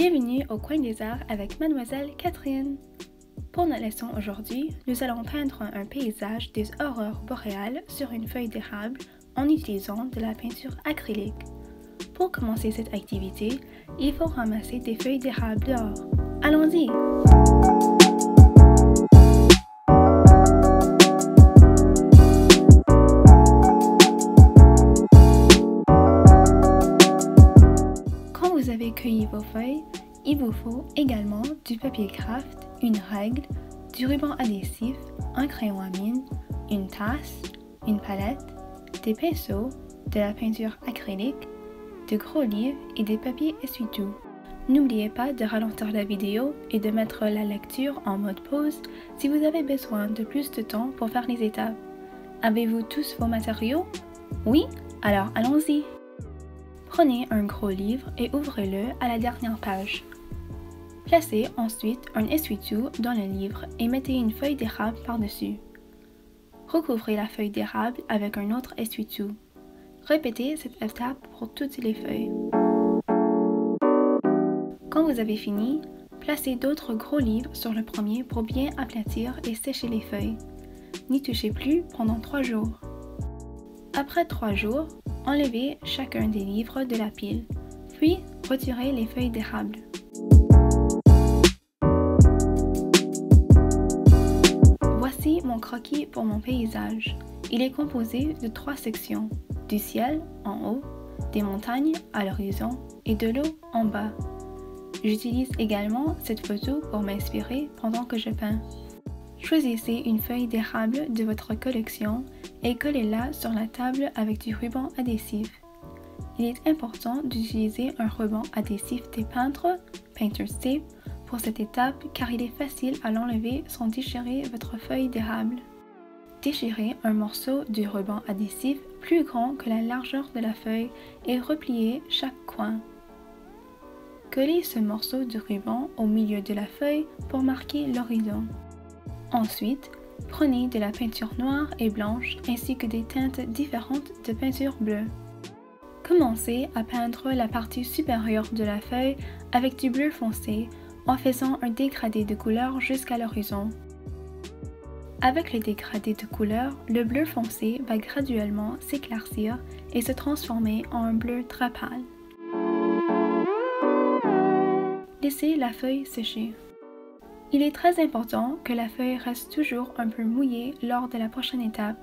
Bienvenue au Coin des Arts avec Mademoiselle Catherine. Pour notre leçon aujourd'hui, nous allons peindre un paysage des aurores boréales sur une feuille d'érable en utilisant de la peinture acrylique. Pour commencer cette activité, il faut ramasser des feuilles d'érable dehors. Allons-y! Quand vous avez cueilli vos feuilles, il vous faut également du papier craft, une règle, du ruban adhésif, un crayon à mine, une tasse, une palette, des pinceaux, de la peinture acrylique, de gros livres et des papiers essuie-tout. N'oubliez pas de ralentir la vidéo et de mettre la lecture en mode pause si vous avez besoin de plus de temps pour faire les étapes. Avez-vous tous vos matériaux? Oui? Alors allons-y! Prenez un gros livre et ouvrez-le à la dernière page. Placez ensuite un essuie-tout dans le livre et mettez une feuille d'érable par-dessus. Recouvrez la feuille d'érable avec un autre essuie-tout. Répétez cette étape pour toutes les feuilles. Quand vous avez fini, placez d'autres gros livres sur le premier pour bien aplatir et sécher les feuilles. N'y touchez plus pendant 3 jours. Après 3 jours, enlevez chacun des livres de la pile, puis retirez les feuilles d'érable. Voici mon croquis pour mon paysage. Il est composé de 3 sections, du ciel en haut, des montagnes à l'horizon et de l'eau en bas. J'utilise également cette photo pour m'inspirer pendant que je peins. Choisissez une feuille d'érable de votre collection et collez-la sur la table avec du ruban adhésif. Il est important d'utiliser un ruban adhésif des peintres, Painter's Tape, pour cette étape car il est facile à l'enlever sans déchirer votre feuille d'érable. Déchirez un morceau du ruban adhésif plus grand que la largeur de la feuille et repliez chaque coin. Collez ce morceau de ruban au milieu de la feuille pour marquer l'horizon. Ensuite, prenez de la peinture noire et blanche ainsi que des teintes différentes de peinture bleue. Commencez à peindre la partie supérieure de la feuille avec du bleu foncé en faisant un dégradé de couleur jusqu'à l'horizon. Avec le dégradé de couleur, le bleu foncé va graduellement s'éclaircir et se transformer en un bleu très pâle. Laissez la feuille sécher. Il est très important que la feuille reste toujours un peu mouillée lors de la prochaine étape,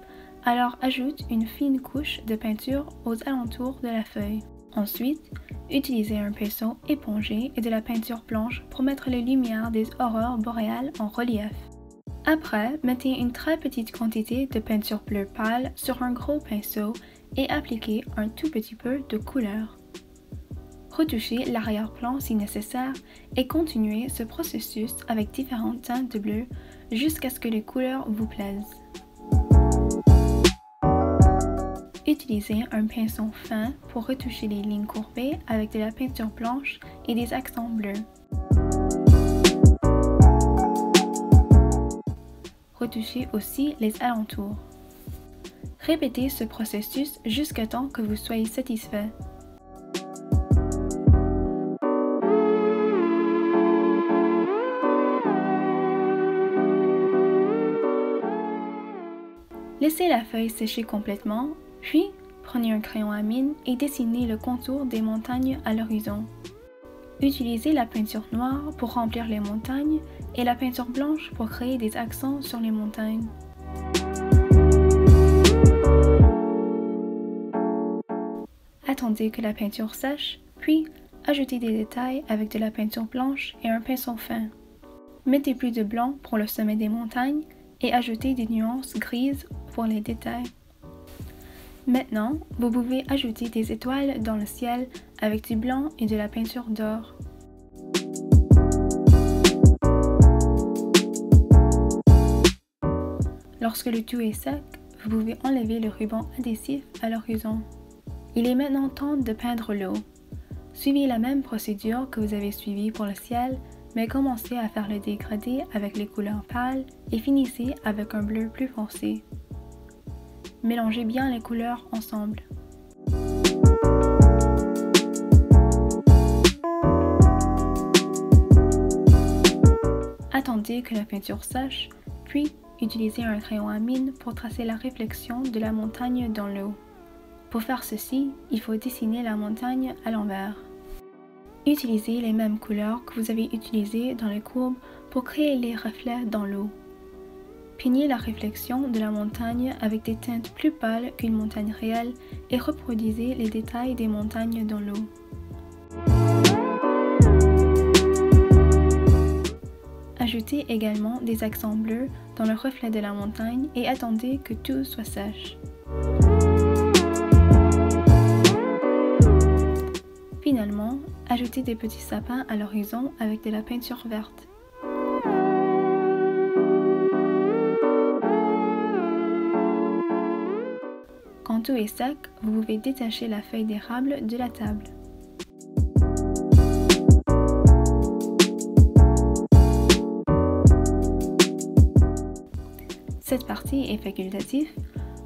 alors ajoute une fine couche de peinture aux alentours de la feuille. Ensuite, utilisez un pinceau épongé et de la peinture blanche pour mettre les lumières des aurores boréales en relief. Après, mettez une très petite quantité de peinture bleue pâle sur un gros pinceau et appliquez un tout petit peu de couleur. Retouchez l'arrière-plan si nécessaire et continuez ce processus avec différentes teintes de bleu jusqu'à ce que les couleurs vous plaisent. Utilisez un pinceau fin pour retoucher les lignes courbées avec de la peinture blanche et des accents bleus. Retouchez aussi les alentours. Répétez ce processus jusqu'à temps que vous soyez satisfait. Laissez la feuille sécher complètement, puis prenez un crayon à mine et dessinez le contour des montagnes à l'horizon. Utilisez la peinture noire pour remplir les montagnes et la peinture blanche pour créer des accents sur les montagnes. Attendez que la peinture sèche, puis ajoutez des détails avec de la peinture blanche et un pinceau fin. Mettez plus de blanc pour le sommet des montagnes et ajoutez des nuances grises pour les détails. Maintenant, vous pouvez ajouter des étoiles dans le ciel avec du blanc et de la peinture d'or. Lorsque le tout est sec, vous pouvez enlever le ruban adhésif à l'horizon. Il est maintenant temps de peindre l'eau. Suivez la même procédure que vous avez suivie pour le ciel, mais commencez à faire le dégradé avec les couleurs pâles et finissez avec un bleu plus foncé. Mélangez bien les couleurs ensemble. attendez que la peinture sèche, puis utilisez un crayon à mine pour tracer la réflexion de la montagne dans l'eau. Pour faire ceci, il faut dessiner la montagne à l'envers. Utilisez les mêmes couleurs que vous avez utilisées dans les courbes pour créer les reflets dans l'eau. Peignez la réflexion de la montagne avec des teintes plus pâles qu'une montagne réelle et reproduisez les détails des montagnes dans l'eau. Ajoutez également des accents bleus dans le reflet de la montagne et attendez que tout soit sèche. Finalement, ajoutez des petits sapins à l'horizon avec de la peinture verte. Quand tout est sec, vous pouvez détacher la feuille d'érable de la table. Cette partie est facultative.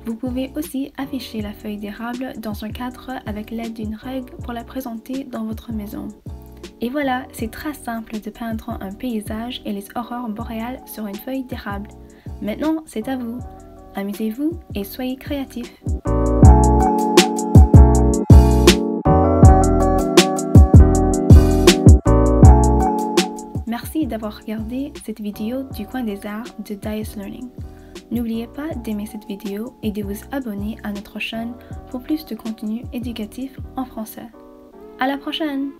Vous pouvez aussi afficher la feuille d'érable dans un cadre avec l'aide d'une règle pour la présenter dans votre maison. Et voilà, c'est très simple de peindre un paysage et les aurores boréales sur une feuille d'érable. Maintenant, c'est à vous. Amusez-vous et soyez créatifs. Merci d'avoir regardé cette vidéo du coin des arts de Dias Learning. N'oubliez pas d'aimer cette vidéo et de vous abonner à notre chaîne pour plus de contenu éducatif en français. À la prochaine!